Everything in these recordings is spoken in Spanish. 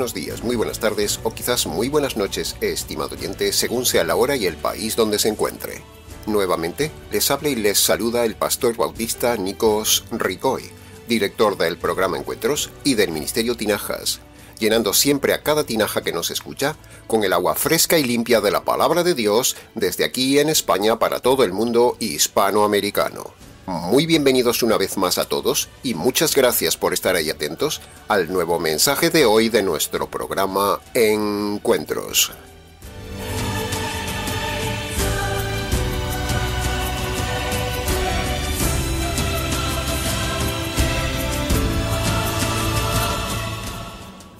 buenos días, muy buenas tardes o quizás muy buenas noches, estimado oyente, según sea la hora y el país donde se encuentre. Nuevamente, les habla y les saluda el pastor bautista Nikos Ricoy, director del programa Encuentros y del Ministerio Tinajas, llenando siempre a cada tinaja que nos escucha con el agua fresca y limpia de la palabra de Dios desde aquí en España para todo el mundo hispanoamericano. Muy bienvenidos una vez más a todos y muchas gracias por estar ahí atentos al nuevo mensaje de hoy de nuestro programa Encuentros.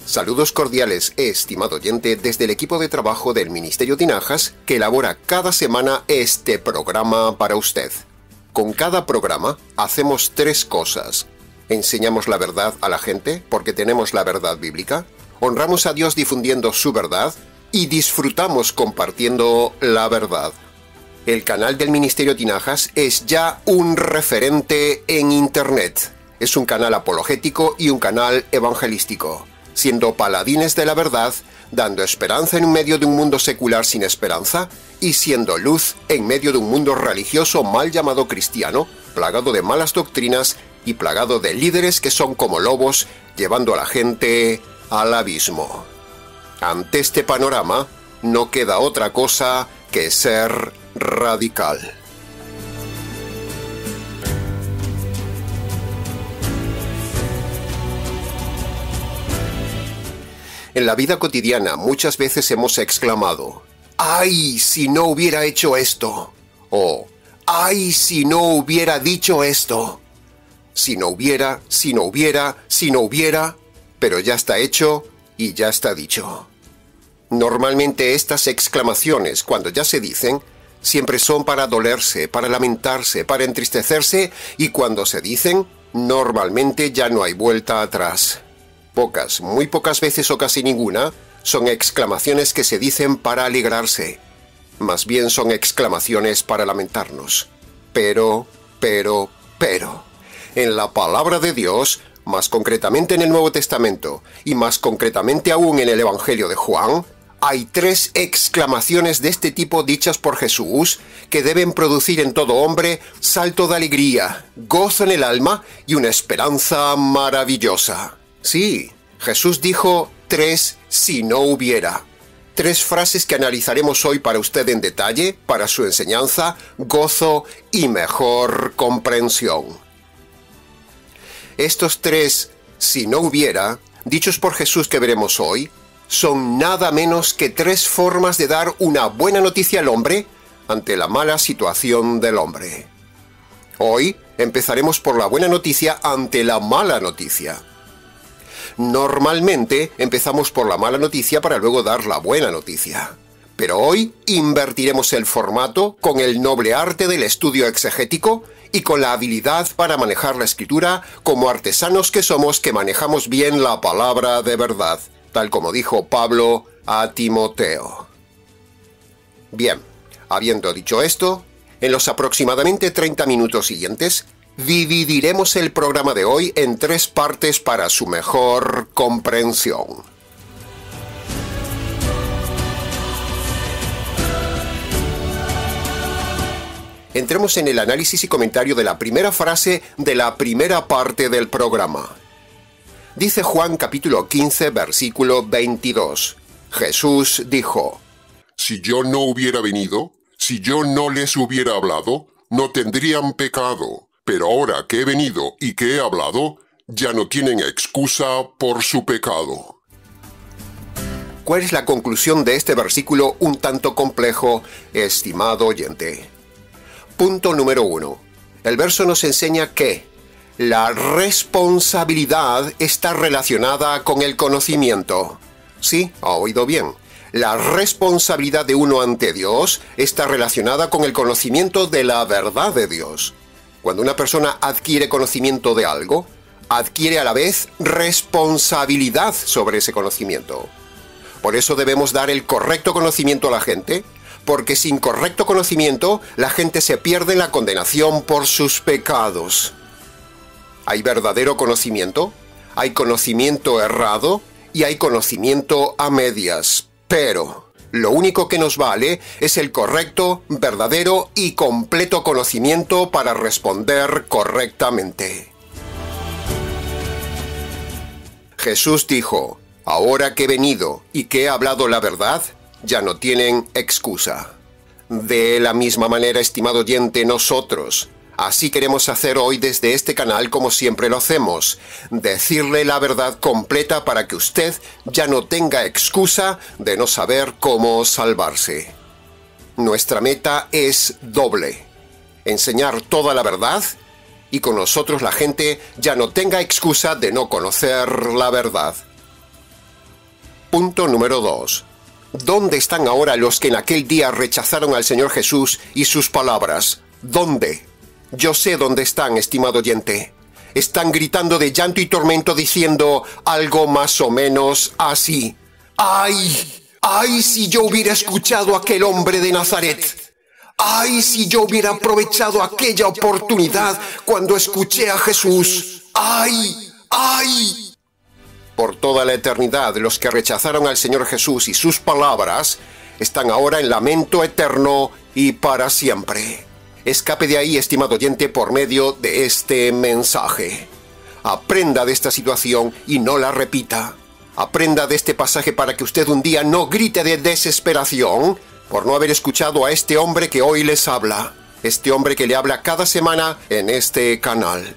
Saludos cordiales, estimado oyente, desde el equipo de trabajo del Ministerio Tinajas que elabora cada semana este programa para usted. Con cada programa hacemos tres cosas. Enseñamos la verdad a la gente porque tenemos la verdad bíblica, honramos a Dios difundiendo su verdad y disfrutamos compartiendo la verdad. El canal del Ministerio Tinajas es ya un referente en Internet. Es un canal apologético y un canal evangelístico, siendo paladines de la verdad, dando esperanza en medio de un mundo secular sin esperanza y siendo luz en medio de un mundo religioso mal llamado cristiano, plagado de malas doctrinas y plagado de líderes que son como lobos, llevando a la gente al abismo. Ante este panorama, no queda otra cosa que ser radical. En la vida cotidiana muchas veces hemos exclamado: ¡ay, si no hubiera hecho esto! O ¡ay, si no hubiera dicho esto! Si no hubiera, pero ya está hecho y ya está dicho. Normalmente estas exclamaciones, cuando ya se dicen, siempre son para dolerse, para lamentarse, para entristecerse, y cuando se dicen, normalmente ya no hay vuelta atrás. Pocas, muy pocas veces o casi ninguna, son exclamaciones que se dicen para alegrarse. Más bien son exclamaciones para lamentarnos. Pero. En la palabra de Dios, más concretamente en el Nuevo Testamento, y más concretamente aún en el Evangelio de Juan, hay tres exclamaciones de este tipo dichas por Jesús que deben producir en todo hombre salto de alegría, gozo en el alma y una esperanza maravillosa. Sí, Jesús dijo tres si no hubiera. Tres frases que analizaremos hoy para usted en detalle, para su enseñanza, gozo y mejor comprensión. Estos tres si no hubiera, dichos por Jesús que veremos hoy, son nada menos que tres formas de dar una buena noticia al hombre ante la mala situación del hombre. Hoy empezaremos por la buena noticia ante la mala noticia. Normalmente empezamos por la mala noticia para luego dar la buena noticia. Pero hoy invertiremos el formato con el noble arte del estudio exegético y con la habilidad para manejar la escritura como artesanos que somos que manejamos bien la palabra de verdad, tal como dijo Pablo a Timoteo. Bien, habiendo dicho esto, en los aproximadamente 30 minutos siguientes, dividiremos el programa de hoy en tres partes para su mejor comprensión. Entremos en el análisis y comentario de la primera frase de la primera parte del programa. Dice Juan capítulo 15, versículo 22. Jesús dijo: Si yo no hubiera venido, si yo no les hubiera hablado, no tendrían pecado. Pero ahora que he venido y que he hablado, ya no tienen excusa por su pecado. ¿Cuál es la conclusión de este versículo un tanto complejo, estimado oyente? Punto número 1. El verso nos enseña que la responsabilidad está relacionada con el conocimiento. Sí, ha oído bien. La responsabilidad de uno ante Dios está relacionada con el conocimiento de la verdad de Dios. Cuando una persona adquiere conocimiento de algo, adquiere a la vez responsabilidad sobre ese conocimiento. Por eso debemos dar el correcto conocimiento a la gente, porque sin correcto conocimiento la gente se pierde en la condenación por sus pecados. Hay verdadero conocimiento, hay conocimiento errado y hay conocimiento a medias, pero lo único que nos vale es el correcto, verdadero y completo conocimiento para responder correctamente. Jesús dijo: ahora que he venido y que he hablado la verdad, ya no tienen excusa. De la misma manera, estimado oyente, nosotros así queremos hacer hoy desde este canal como siempre lo hacemos, decirle la verdad completa para que usted ya no tenga excusa de no saber cómo salvarse. Nuestra meta es doble: enseñar toda la verdad y con nosotros la gente ya no tenga excusa de no conocer la verdad. Punto número 2. ¿Dónde están ahora los que en aquel día rechazaron al Señor Jesús y sus palabras? ¿Dónde? Yo sé dónde están, estimado oyente. Están gritando de llanto y tormento diciendo algo más o menos así: ¡ay! ¡Ay, si yo hubiera escuchado a aquel hombre de Nazaret! ¡Ay, si yo hubiera aprovechado aquella oportunidad cuando escuché a Jesús! ¡Ay! ¡Ay! Por toda la eternidad, los que rechazaron al Señor Jesús y sus palabras están ahora en lamento eterno y para siempre. Escape de ahí, estimado oyente, por medio de este mensaje. Aprenda de esta situación y no la repita. Aprenda de este pasaje para que usted un día no grite de desesperación por no haber escuchado a este hombre que hoy les habla. Este hombre que le habla cada semana en este canal.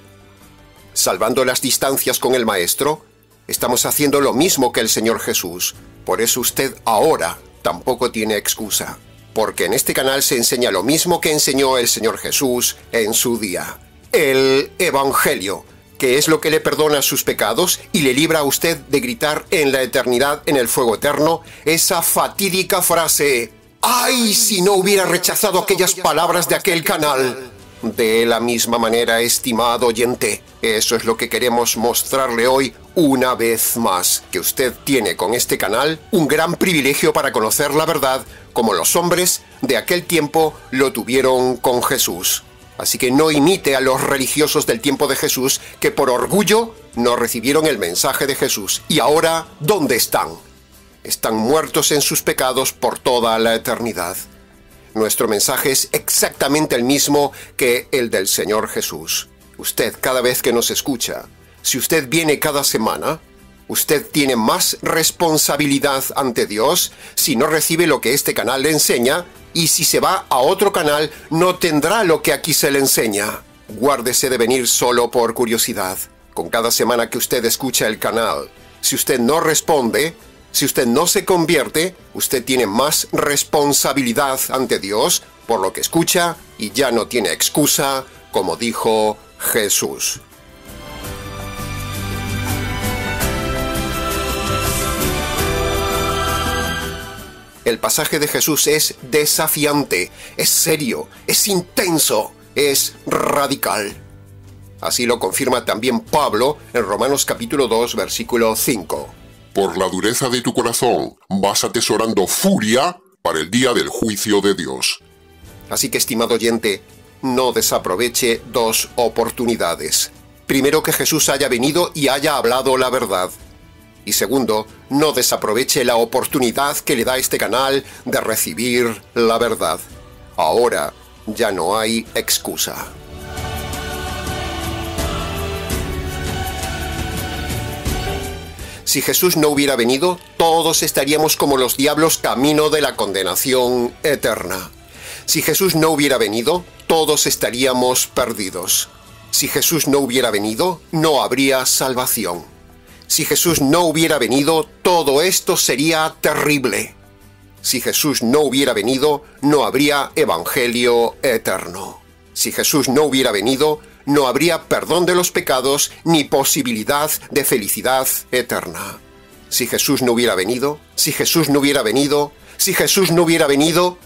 Salvando las distancias con el Maestro, estamos haciendo lo mismo que el Señor Jesús. Por eso usted ahora tampoco tiene excusa. Porque en este canal se enseña lo mismo que enseñó el Señor Jesús en su día. El Evangelio, que es lo que le perdona sus pecados y le libra a usted de gritar en la eternidad, en el fuego eterno, esa fatídica frase: ¡ay, si no hubiera rechazado aquellas palabras de aquel canal! De la misma manera, estimado oyente, eso es lo que queremos mostrarle hoy una vez más, que usted tiene con este canal un gran privilegio para conocer la verdad, como los hombres de aquel tiempo lo tuvieron con Jesús. Así que no imite a los religiosos del tiempo de Jesús que por orgullo no recibieron el mensaje de Jesús. Y ahora, ¿dónde están? Están muertos en sus pecados por toda la eternidad. Nuestro mensaje es exactamente el mismo que el del Señor Jesús. Usted, cada vez que nos escucha, si usted viene cada semana, usted tiene más responsabilidad ante Dios si no recibe lo que este canal le enseña, y si se va a otro canal no tendrá lo que aquí se le enseña. Guárdese de venir solo por curiosidad. Con cada semana que usted escucha el canal, si usted no responde, si usted no se convierte, usted tiene más responsabilidad ante Dios por lo que escucha y ya no tiene excusa, como dijo Jesús. El pasaje de Jesús es desafiante, es serio, es intenso, es radical. Así lo confirma también Pablo en Romanos capítulo 2, versículo 5. Por la dureza de tu corazón vas atesorando furia para el día del juicio de Dios. Así que, estimado oyente, no desaproveche dos oportunidades. Primero, que Jesús haya venido y haya hablado la verdad. Y segundo, no desaproveche la oportunidad que le da este canal de recibir la verdad. Ahora ya no hay excusa. Si Jesús no hubiera venido, todos estaríamos como los diablos camino de la condenación eterna. Si Jesús no hubiera venido, todos estaríamos perdidos. Si Jesús no hubiera venido, no habría salvación. Si Jesús no hubiera venido, todo esto sería terrible. Si Jesús no hubiera venido, no habría evangelio eterno. Si Jesús no hubiera venido, no habría perdón de los pecados ni posibilidad de felicidad eterna. Si Jesús no hubiera venido, si Jesús no hubiera venido, si Jesús no hubiera venido...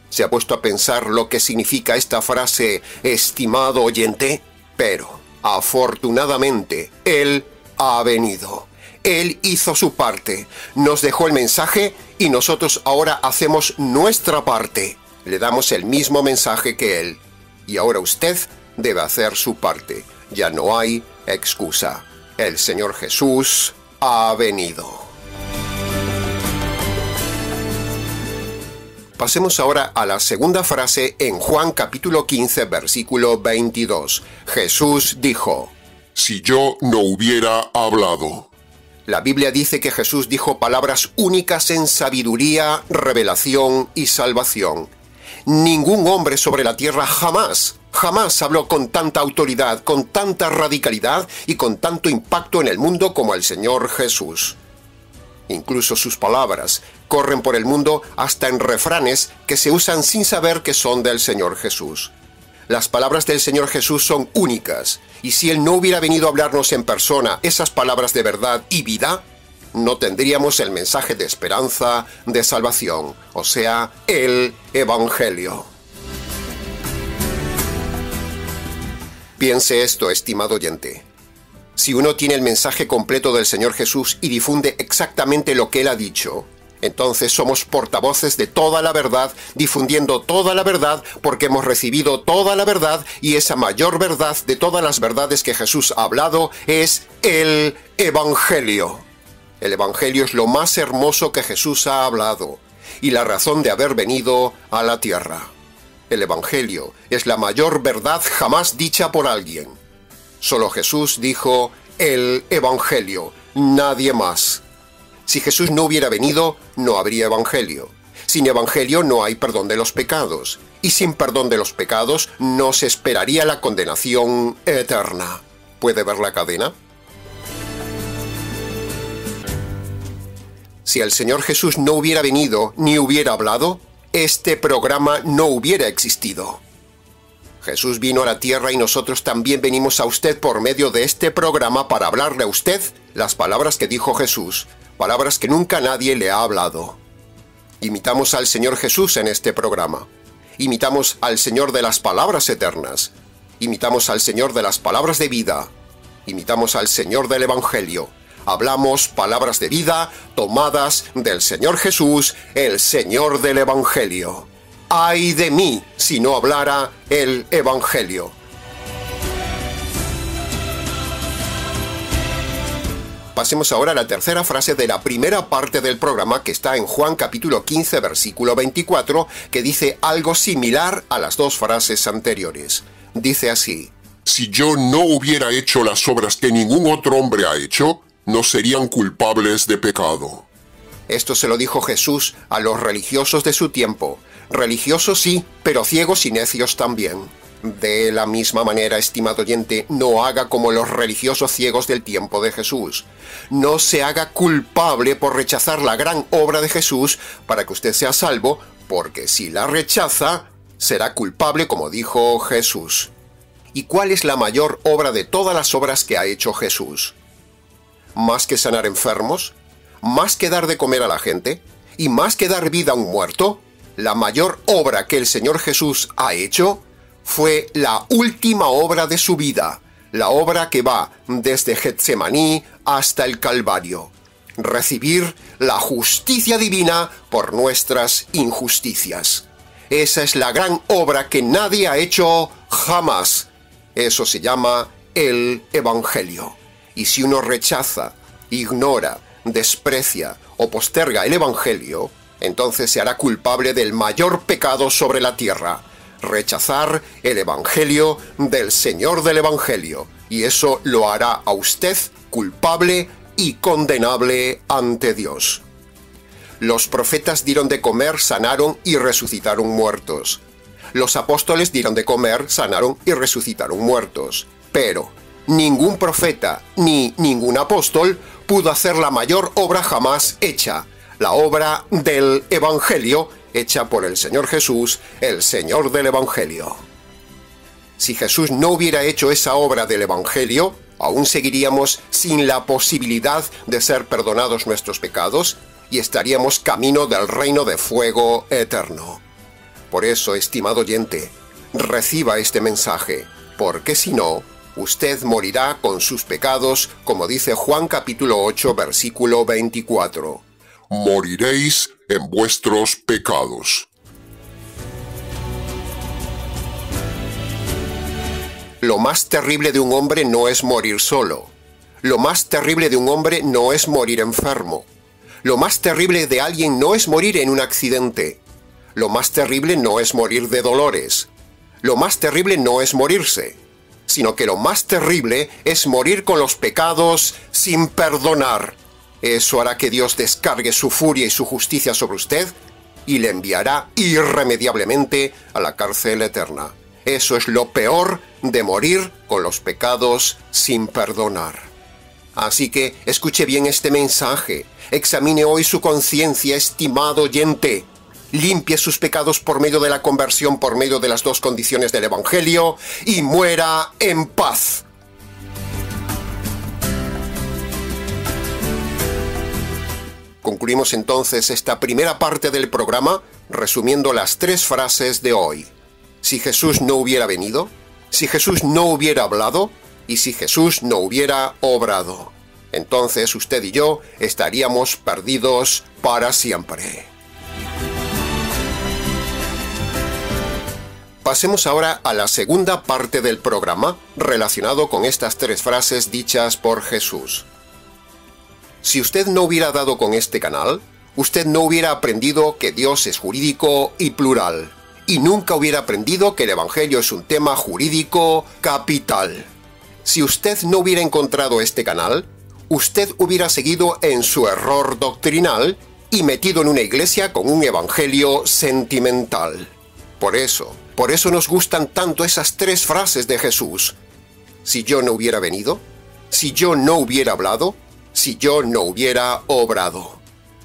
¿Se ha puesto a pensar lo que significa esta frase, estimado oyente? Pero, afortunadamente, Él ha venido. Él hizo su parte, nos dejó el mensaje y nosotros ahora hacemos nuestra parte. Le damos el mismo mensaje que Él. Y ahora usted debe hacer su parte. Ya no hay excusa. El Señor Jesús ha venido. Pasemos ahora a la segunda frase en Juan capítulo 15, versículo 22. Jesús dijo: Si yo no hubiera hablado. La Biblia dice que Jesús dijo palabras únicas en sabiduría, revelación y salvación. Ningún hombre sobre la tierra jamás habló con tanta autoridad, con tanta radicalidad y con tanto impacto en el mundo como el Señor Jesús. Incluso sus palabras corren por el mundo hasta en refranes que se usan sin saber que son del Señor Jesús. Las palabras del Señor Jesús son únicas, y si Él no hubiera venido a hablarnos en persona esas palabras de verdad y vida, no tendríamos el mensaje de esperanza, de salvación, o sea, el Evangelio. Piense esto, estimado oyente. Si uno tiene el mensaje completo del Señor Jesús y difunde exactamente lo que Él ha dicho, entonces somos portavoces de toda la verdad, difundiendo toda la verdad porque hemos recibido toda la verdad, y esa mayor verdad de todas las verdades que Jesús ha hablado es el Evangelio. El Evangelio es lo más hermoso que Jesús ha hablado y la razón de haber venido a la tierra. El Evangelio es la mayor verdad jamás dicha por alguien. Solo Jesús dijo el Evangelio, nadie más. Si Jesús no hubiera venido, no habría Evangelio. Sin Evangelio no hay perdón de los pecados. Y sin perdón de los pecados no se esperaría la condenación eterna. ¿Puede ver la cadena? Si el Señor Jesús no hubiera venido ni hubiera hablado, este programa no hubiera existido. Jesús vino a la tierra y nosotros también venimos a usted por medio de este programa para hablarle a usted las palabras que dijo Jesús, palabras que nunca nadie le ha hablado. Imitamos al Señor Jesús en este programa. Imitamos al Señor de las palabras eternas. Imitamos al Señor de las palabras de vida. Imitamos al Señor del Evangelio. Hablamos palabras de vida tomadas del Señor Jesús, el Señor del Evangelio. ¡Ay de mí si no hablara el Evangelio! Pasemos ahora a la tercera frase de la primera parte del programa, que está en Juan capítulo 15, versículo 24, que dice algo similar a las dos frases anteriores. Dice así: Si yo no hubiera hecho las obras que ningún otro hombre ha hecho, no serían culpables de pecado. Esto se lo dijo Jesús a los religiosos de su tiempo. Religiosos sí, pero ciegos y necios también. De la misma manera, estimado oyente, no haga como los religiosos ciegos del tiempo de Jesús. No se haga culpable por rechazar la gran obra de Jesús para que usted sea salvo, porque si la rechaza, será culpable como dijo Jesús. ¿Y cuál es la mayor obra de todas las obras que ha hecho Jesús? ¿Más que sanar enfermos? ¿Más que dar de comer a la gente? ¿Y más que dar vida a un muerto? La mayor obra que el Señor Jesús ha hecho fue la última obra de su vida, la obra que va desde Getsemaní hasta el Calvario. Recibir la justicia divina por nuestras injusticias. Esa es la gran obra que nadie ha hecho jamás. Eso se llama el Evangelio. Y si uno rechaza, ignora, desprecia o posterga el Evangelio, entonces se hará culpable del mayor pecado sobre la tierra: rechazar el Evangelio del Señor del Evangelio. Y eso lo hará a usted culpable y condenable ante Dios. Los profetas dieron de comer, sanaron y resucitaron muertos. Los apóstoles dieron de comer, sanaron y resucitaron muertos. Pero ningún profeta ni ningún apóstol pudo hacer la mayor obra jamás hecha, la obra del Evangelio, hecha por el Señor Jesús, el Señor del Evangelio. Si Jesús no hubiera hecho esa obra del Evangelio, aún seguiríamos sin la posibilidad de ser perdonados nuestros pecados y estaríamos camino del reino de fuego eterno. Por eso, estimado oyente, reciba este mensaje, porque si no, usted morirá con sus pecados, como dice Juan capítulo 8, versículo 24. Moriréis en vuestros pecados. Lo más terrible de un hombre no es morir solo. Lo más terrible de un hombre no es morir enfermo. Lo más terrible de alguien no es morir en un accidente. Lo más terrible no es morir de dolores. Lo más terrible no es morirse, sino que lo más terrible es morir con los pecados sin perdonar. Eso hará que Dios descargue su furia y su justicia sobre usted y le enviará irremediablemente a la cárcel eterna. Eso es lo peor de morir con los pecados sin perdonar. Así que escuche bien este mensaje. Examine hoy su conciencia, estimado oyente. Limpie sus pecados por medio de la conversión, por medio de las dos condiciones del Evangelio, y muera en paz. Concluimos entonces esta primera parte del programa resumiendo las 3 frases de hoy. Si Jesús no hubiera venido, si Jesús no hubiera hablado y si Jesús no hubiera obrado. Entonces usted y yo estaríamos perdidos para siempre. Pasemos ahora a la segunda parte del programa relacionado con estas 3 frases dichas por Jesús. Si usted no hubiera dado con este canal, usted no hubiera aprendido que Dios es jurídico y plural, y nunca hubiera aprendido que el Evangelio es un tema jurídico capital. Si usted no hubiera encontrado este canal, usted hubiera seguido en su error doctrinal y metido en una iglesia con un evangelio sentimental. Por eso nos gustan tanto esas 3 frases de Jesús. Si yo no hubiera venido, si yo no hubiera hablado, si yo no hubiera obrado.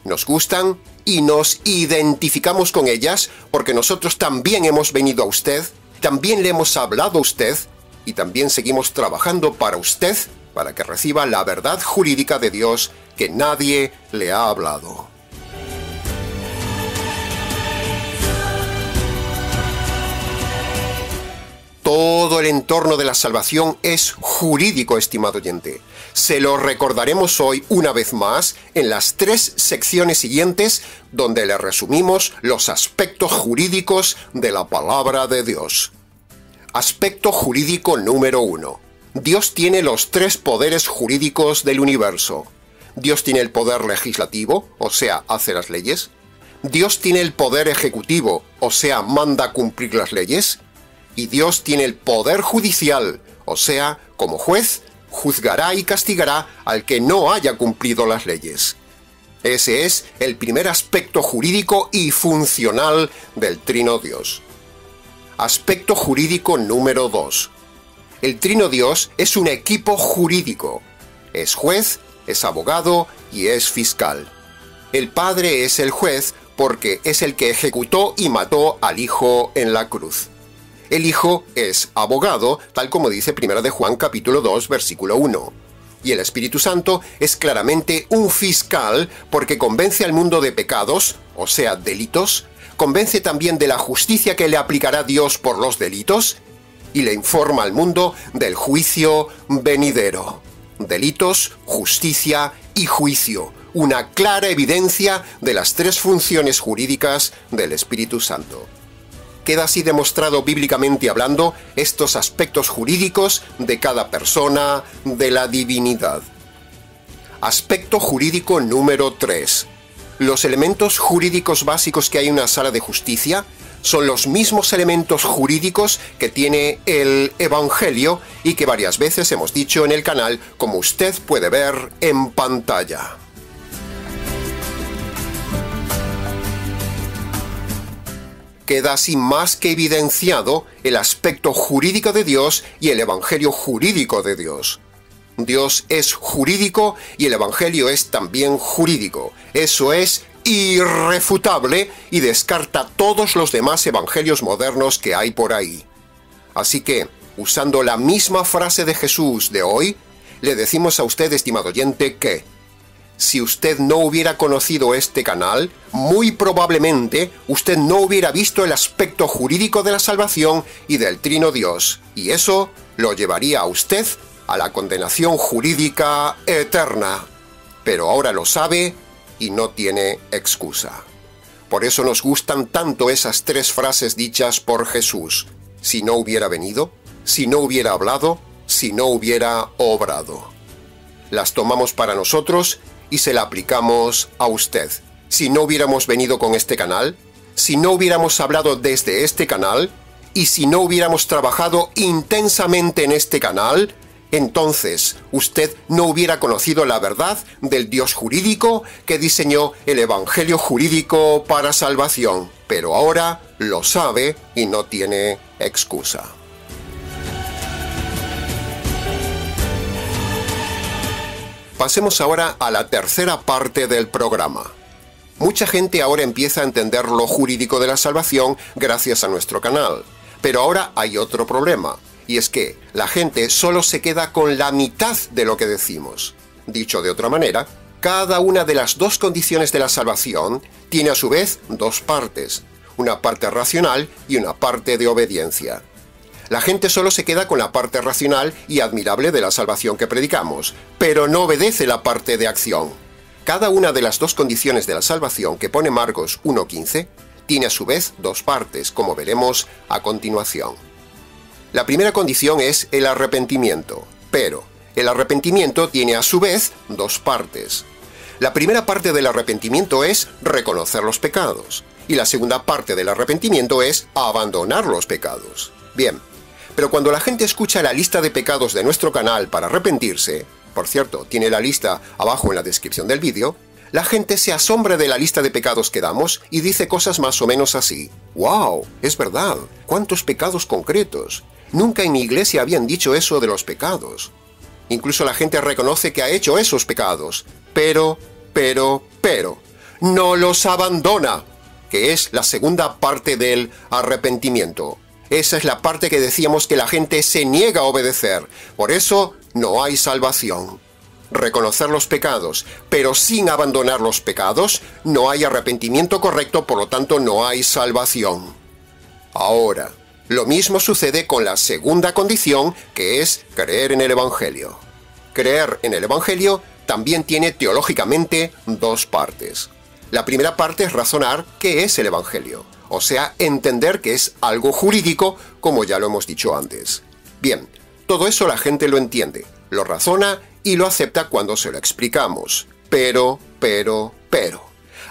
Nos gustan y nos identificamos con ellas porque nosotros también hemos venido a usted, también le hemos hablado a usted y también seguimos trabajando para usted para que reciba la verdad jurídica de Dios que nadie le ha hablado. Todo el entorno de la salvación es jurídico, estimado oyente. Se lo recordaremos hoy una vez más en las 3 secciones siguientes donde le resumimos los aspectos jurídicos de la palabra de Dios. Aspecto jurídico número 1. Dios tiene los 3 poderes jurídicos del universo. Dios tiene el poder legislativo, o sea, hace las leyes. Dios tiene el poder ejecutivo, o sea, manda cumplir las leyes. Y Dios tiene el poder judicial, o sea, como juez, juzgará y castigará al que no haya cumplido las leyes. Ese es el primer aspecto jurídico y funcional del Trino Dios. Aspecto jurídico número 2. El Trino Dios es un equipo jurídico. Es juez, es abogado y es fiscal. El Padre es el juez porque es el que ejecutó y mató al Hijo en la cruz. El Hijo es abogado, tal como dice 1 de Juan capítulo 2, versículo 1. Y el Espíritu Santo es claramente un fiscal porque convence al mundo de pecados, o sea, delitos, convence también de la justicia que le aplicará Dios por los delitos, y le informa al mundo del juicio venidero. Delitos, justicia y juicio. Una clara evidencia de las 3 funciones jurídicas del Espíritu Santo. Queda así demostrado bíblicamente hablando estos aspectos jurídicos de cada persona de la divinidad. Aspecto jurídico número 3. Los elementos jurídicos básicos que hay en una sala de justicia son los mismos elementos jurídicos que tiene el Evangelio y que varias veces hemos dicho en el canal, como usted puede ver en pantalla. Queda así más que evidenciado el aspecto jurídico de Dios y el Evangelio jurídico de Dios. Dios es jurídico y el Evangelio es también jurídico. Eso es irrefutable y descarta todos los demás evangelios modernos que hay por ahí. Así que, usando la misma frase de Jesús de hoy, le decimos a usted, estimado oyente, que si usted no hubiera conocido este canal, muy probablemente usted no hubiera visto el aspecto jurídico de la salvación y del Trino Dios, y eso lo llevaría a usted a la condenación jurídica eterna. Pero ahora lo sabe y no tiene excusa. Por eso nos gustan tanto esas 3 frases dichas por Jesús. Si no hubiera venido, si no hubiera hablado, si no hubiera obrado. las tomamos para nosotros y se la aplicamos a usted. Si no hubiéramos venido con este canal, si no hubiéramos hablado desde este canal, y si no hubiéramos trabajado intensamente en este canal, entonces usted no hubiera conocido la verdad del Dios jurídico que diseñó el Evangelio jurídico para salvación. Pero ahora lo sabe y no tiene excusa. Pasemos ahora a la tercera parte del programa. Mucha gente ahora empieza a entender lo jurídico de la salvación gracias a nuestro canal. Pero ahora hay otro problema, y es que la gente solo se queda con la mitad de lo que decimos. Dicho de otra manera, cada una de las dos condiciones de la salvación tiene a su vez dos partes, una parte racional y una parte de obediencia. La gente solo se queda con la parte racional y admirable de la salvación que predicamos, pero no obedece la parte de acción. Cada una de las dos condiciones de la salvación que pone Marcos 1:15 tiene a su vez dos partes, como veremos a continuación. La primera condición es el arrepentimiento, pero el arrepentimiento tiene a su vez dos partes. La primera parte del arrepentimiento es reconocer los pecados, y la segunda parte del arrepentimiento es abandonar los pecados. Bien, pero cuando la gente escucha la lista de pecados de nuestro canal para arrepentirse, por cierto, tiene la lista abajo en la descripción del vídeo, la gente se asombra de la lista de pecados que damos y dice cosas más o menos así. ¡Wow! Es verdad. ¿Cuántos pecados concretos? Nunca en mi iglesia habían dicho eso de los pecados. Incluso la gente reconoce que ha hecho esos pecados. Pero, no los abandona, que es la segunda parte del arrepentimiento. Esa es la parte que decíamos que la gente se niega a obedecer. Por eso no hay salvación. Reconocer los pecados, pero sin abandonar los pecados, no hay arrepentimiento correcto, por lo tanto no hay salvación. Ahora, lo mismo sucede con la segunda condición, que es creer en el Evangelio. Creer en el Evangelio también tiene teológicamente dos partes. La primera parte es razonar qué es el Evangelio, o sea, entender que es algo jurídico, como ya lo hemos dicho antes. Bien, todo eso la gente lo entiende, lo razona y lo acepta cuando se lo explicamos. Pero,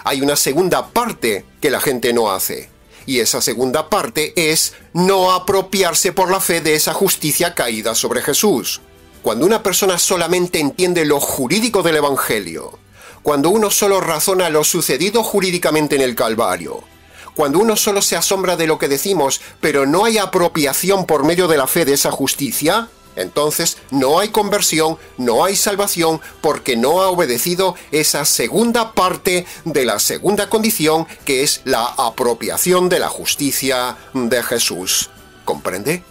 hay una segunda parte que la gente no hace. Y esa segunda parte es no apropiarse por la fe de esa justicia caída sobre Jesús. Cuando una persona solamente entiende lo jurídico del Evangelio, cuando uno solo razona lo sucedido jurídicamente en el Calvario, cuando uno solo se asombra de lo que decimos, pero no hay apropiación por medio de la fe de esa justicia, entonces no hay conversión, no hay salvación, porque no ha obedecido esa segunda parte de la segunda condición, que es la apropiación de la justicia de Jesús. ¿Comprende?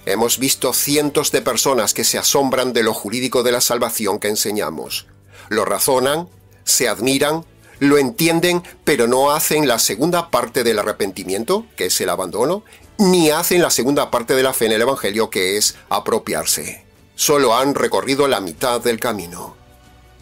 Hemos visto cientos de personas que se asombran de lo jurídico de la salvación que enseñamos. Lo razonan, se admiran, lo entienden, pero no hacen la segunda parte del arrepentimiento, que es el abandono, ni hacen la segunda parte de la fe en el Evangelio, que es apropiarse. Solo han recorrido la mitad del camino.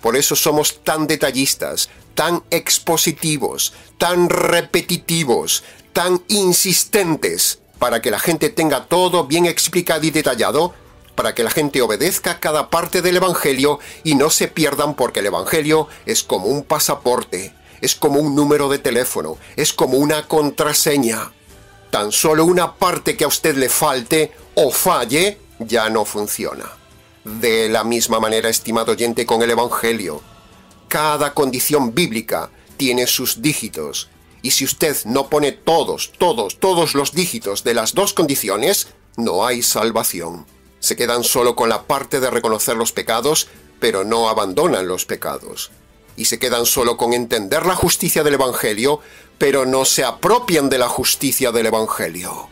Por eso somos tan detallistas, tan expositivos, tan repetitivos, tan insistentes, para que la gente tenga todo bien explicado y detallado, para que la gente obedezca cada parte del Evangelio y no se pierdan, porque el Evangelio es como un pasaporte, es como un número de teléfono, es como una contraseña. Tan solo una parte que a usted le falte o falle ya no funciona. De la misma manera, estimado oyente, con el Evangelio. Cada condición bíblica tiene sus dígitos. Y si usted no pone todos los dígitos de las dos condiciones, no hay salvación. Se quedan solo con la parte de reconocer los pecados, pero no abandonan los pecados. Y se quedan solo con entender la justicia del Evangelio, pero no se apropian de la justicia del Evangelio.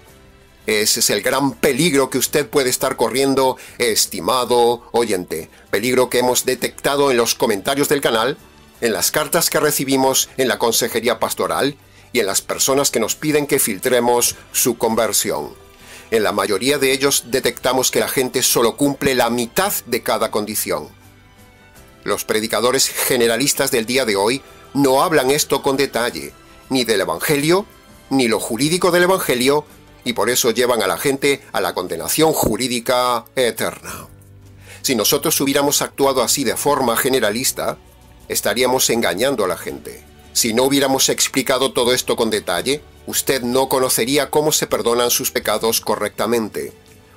Ese es el gran peligro que usted puede estar corriendo, estimado oyente. Peligro que hemos detectado en los comentarios del canal, en las cartas que recibimos en la consejería pastoral y en las personas que nos piden que filtremos su conversión. En la mayoría de ellos detectamos que la gente solo cumple la mitad de cada condición. Los predicadores generalistas del día de hoy no hablan esto con detalle, ni del Evangelio, ni lo jurídico del Evangelio, y por eso llevan a la gente a la condenación jurídica eterna. Si nosotros hubiéramos actuado así de forma generalista, estaríamos engañando a la gente. Si no hubiéramos explicado todo esto con detalle, usted no conocería cómo se perdonan sus pecados correctamente.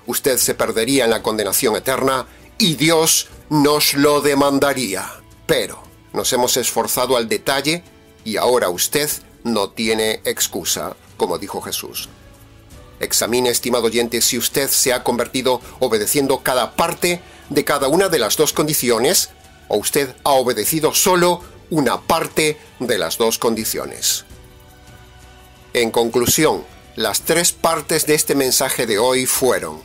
Usted se perdería en la condenación eterna y Dios nos lo demandaría. Pero nos hemos esforzado al detalle y ahora usted no tiene excusa, como dijo Jesús. Examine, estimado oyente, si usted se ha convertido obedeciendo cada parte de cada una de las dos condiciones o usted ha obedecido solo una parte de las dos condiciones. En conclusión, las tres partes de este mensaje de hoy fueron: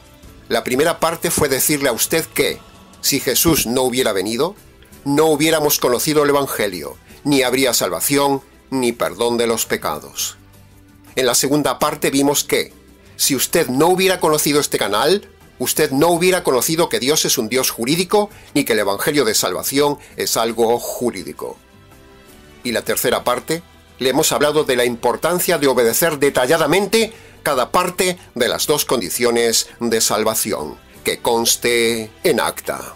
la primera parte fue decirle a usted que, si Jesús no hubiera venido, no hubiéramos conocido el Evangelio, ni habría salvación, ni perdón de los pecados. En la segunda parte vimos que, si usted no hubiera conocido este canal, usted no hubiera conocido que Dios es un Dios jurídico, ni que el Evangelio de salvación es algo jurídico. Y la tercera parte, le hemos hablado de la importancia de obedecer detalladamente cada parte de las dos condiciones de salvación, que conste en acta.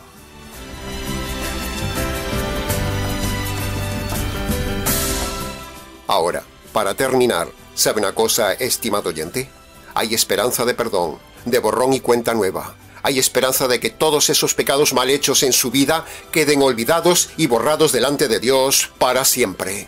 Ahora, para terminar, ¿sabe una cosa, estimado oyente? Hay esperanza de perdón, de borrón y cuenta nueva. Hay esperanza de que todos esos pecados mal hechos en su vida queden olvidados y borrados delante de Dios para siempre.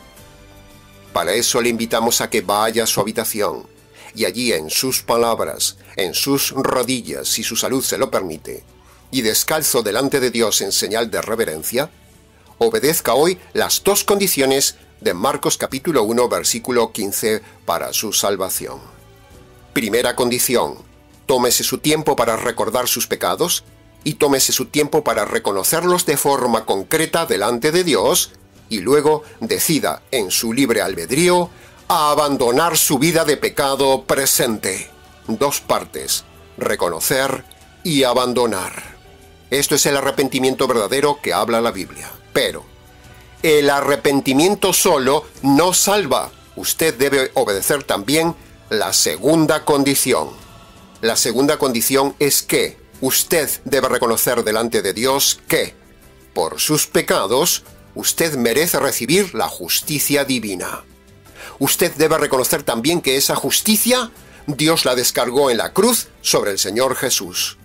Para eso le invitamos a que vaya a su habitación y allí en sus palabras, en sus rodillas, si su salud se lo permite, y descalzo delante de Dios en señal de reverencia, obedezca hoy las dos condiciones de Marcos capítulo 1, versículo 15 para su salvación. Primera condición: tómese su tiempo para recordar sus pecados y tómese su tiempo para reconocerlos de forma concreta delante de Dios y luego decida en su libre albedrío a abandonar su vida de pecado presente. Dos partes: reconocer y abandonar. Esto es el arrepentimiento verdadero que habla la Biblia. Pero el arrepentimiento solo no salva. Usted debe obedecer también la segunda condición. La segunda condición es que usted debe reconocer delante de Dios que, por sus pecados, usted merece recibir la justicia divina. Usted debe reconocer también que esa justicia Dios la descargó en la cruz sobre el Señor Jesús.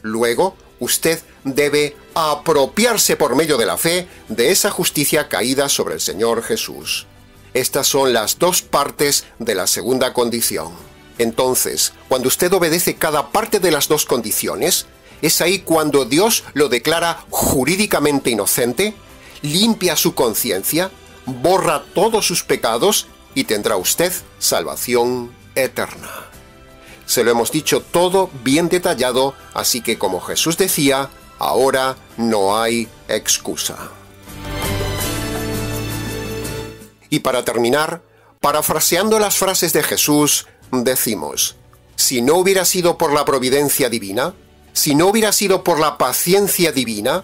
Luego, usted debe apropiarse por medio de la fe de esa justicia caída sobre el Señor Jesús. Estas son las dos partes de la segunda condición. Entonces, cuando usted obedece cada parte de las dos condiciones, es ahí cuando Dios lo declara jurídicamente inocente, limpia su conciencia, borra todos sus pecados y tendrá usted salvación eterna. Se lo hemos dicho todo bien detallado, así que como Jesús decía, ahora no hay excusa. Y para terminar, parafraseando las frases de Jesús, decimos: si no hubiera sido por la providencia divina, si no hubiera sido por la paciencia divina,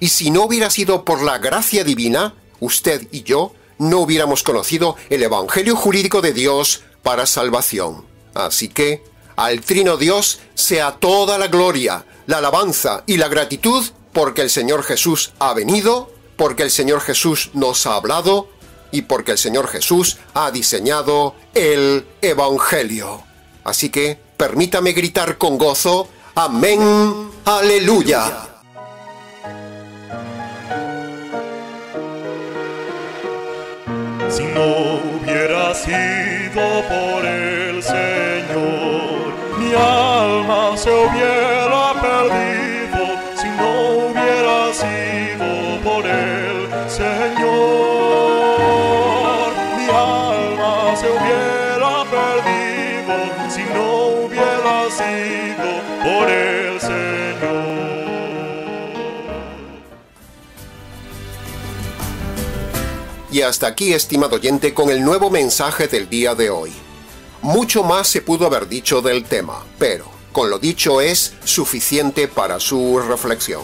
y si no hubiera sido por la gracia divina, usted y yo no hubiéramos conocido el Evangelio jurídico de Dios para salvación. Así que, al Trino Dios sea toda la gloria, la alabanza y la gratitud, porque el Señor Jesús ha venido, porque el Señor Jesús nos ha hablado, y porque el Señor Jesús ha diseñado el Evangelio. Así que, permítame gritar con gozo: ¡Amén! ¡Aleluya! Si no hubiera sido por el Señor, mi alma se hubiera perdido. Si no hubiera sido por el Señor, mi alma se hubiera perdido. Si no hubiera sido por el Señor. Y hasta aquí, estimado oyente, con el nuevo mensaje del día de hoy. Mucho más se pudo haber dicho del tema, pero con lo dicho es suficiente para su reflexión.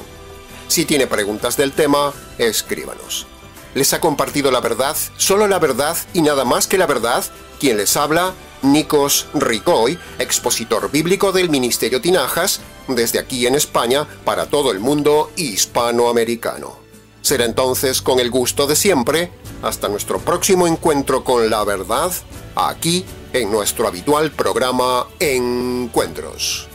Si tiene preguntas del tema, escríbanos. Les ha compartido la verdad, solo la verdad y nada más que la verdad, quien les habla, Nikos Ricoy, expositor bíblico del Ministerio Tinajas, desde aquí en España para todo el mundo hispanoamericano. Será entonces con el gusto de siempre, hasta nuestro próximo encuentro con la verdad, aquí en nuestro habitual programa Encuentros.